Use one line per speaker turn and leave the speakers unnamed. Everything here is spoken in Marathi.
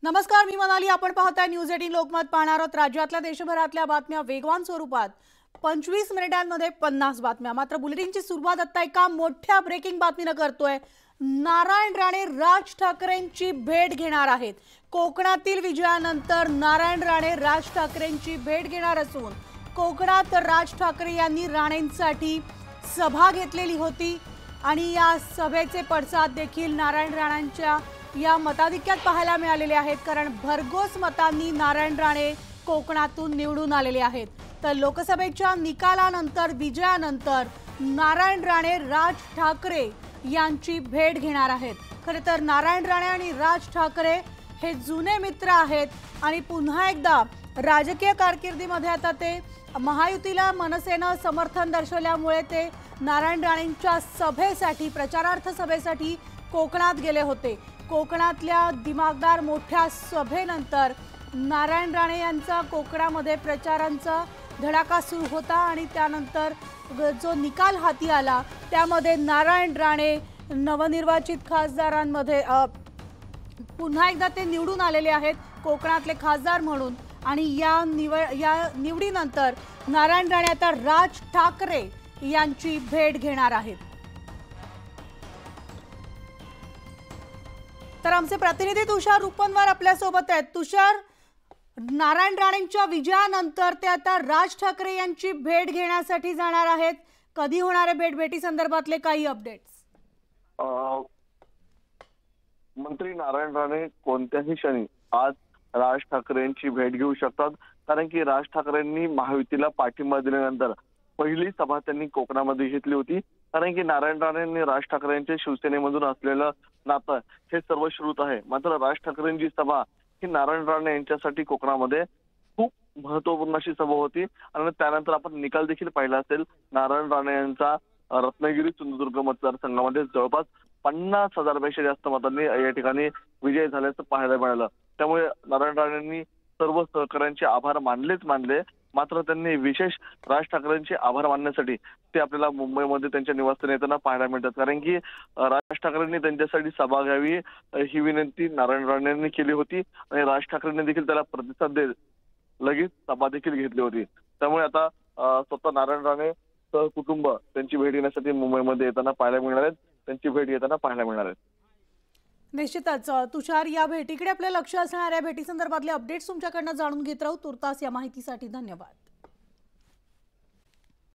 नमस्कार, मी मनाली. आपण पाहताय न्यूज 18 लोकमत. पाहणार आहोत राज्यातल्या देशभरातल्या बातम्या वेगवान स्वरूपात. 25 मिनिटांमध्ये 50 बातम्या. मात्र बुलेटिनची सुरुवात आता एका मोठ्या ब्रेकिंग बातमीनं करतोय. नारायण राणे राज ठाकरेंची भेट घेणार आहेत. कोकणातील विजयानंतर नारायण राणे राज ठाकरेंची भेट घेणार असून कोकणात राज ठाकरे यांनी राणेंसाठी सभा घेतलेली होती आणि या सभेचे पडसाद देखील नारायण राणांच्या या मताधिक्यात पाहायला मिळालेले आहेत. कारण भरघोस मतांनी नारायण राणे कोकणातून निवडून आलेले आहेत. तर लोकसभेच्या निकालानंतर विजयानंतर नारायण राणे राज ठाकरे यांची भेट घेणार आहेत. खरे तर नारायण राणे आणि राज ठाकरे हे जुने मित्र आहेत आणि पुन्हा एकदा राजकीय कारकिर्दीमध्ये आता ते महायुतीला मनसेनं समर्थन दर्शवल्यामुळे ते नारायण राणेंच्या सभेसाठी प्रचारार्थ सभेसाठी कोकणात गेले होते. कोकणातल्या दिमागदार मोठ्या सभेनंतर नारायण राणे यांचा कोकणामध्ये प्रचारांचा धडाका सुरू होता आणि त्यानंतर जो निकाल हाती आला त्यामध्ये नारायण राणे नवनिर्वाचित खासदारांमध्ये पुन्हा एकदा ते निवडून आलेले आहेत कोकणातले खासदार म्हणून. आणि या निवडीनंतर नारायण राणे आता राज ठाकरे यांची भेट घेणार आहेत. तर आमचे प्रतिनिधी तुषार रुपनवार आपल्या सोबत आहेत. तुषार, नारायण राणेंच्या विजयानंतर ते आता राज ठाकरे यांची भेट घेण्यासाठी जाणार आहेत. कधी होणार आहे भेटी संदर्भातले काही अपडेट्स?
मंत्री नारायण राणे कोणत्याही क्षणी आज राज ठाकरे यांची भेट घेऊ शकतात. कारण की राज ठाकरेंनी महायुतीला पाठिंबा दिल्यानंतर पहिली सभा त्यांनी कोकणामध्ये घेतली होती. कारण की नारायण राणेंनी राज ठाकरे यांच्या शिवसेनेमधून असलेलं नातं हे सर्व श्रुत आहे. मात्र राज ठाकरेंची सभा ही नारायण राणे यांच्यासाठी कोकणामध्ये खूप महत्वपूर्ण अशी सभा होती. आणि त्यानंतर आपण निकाल देखील पाहिला असेल. नारायण राणे यांचा रत्नागिरी सिंधुदुर्ग मतदारसंघामध्ये जवळपास 50,000 पेक्षा जास्त मतांनी या ठिकाणी विजय झाल्याचं पाहायला मिळालं. त्यामुळे नारायण राणेंनी सर्व सहकाऱ्यांचे आभार मानले. मात्र त्यांनी विशेष राज ठाकरेंचे आभार मानण्यासाठी ते आपल्याला मुंबईमध्ये त्यांच्या निवासस्थानी येताना पाहायला मिळतात. कारण की राज ठाकरेंनी त्यांच्यासाठी सभा घ्यावी ही विनंती नारायण राणेंनी केली होती आणि राज ठाकरेंनी देखील त्याला प्रतिसाद देत लगेच सभा देखील घेतली होती. त्यामुळे आता स्वतः नारायण राणे सहकुटुंब त्यांची भेट घेण्यासाठी मुंबईमध्ये येताना पाहायला मिळणार आहेत. त्यांची भेट घेताना पाहायला मिळणार आहेत.
निश्चितच तुषार, या भेटीकडे आपलं लक्ष असणार आहे. भेटी संदर्भातले अपडेट्स तुमच्याकडनं जाणून घेत राहू. तुर्तास या माहितीसाठी धन्यवाद.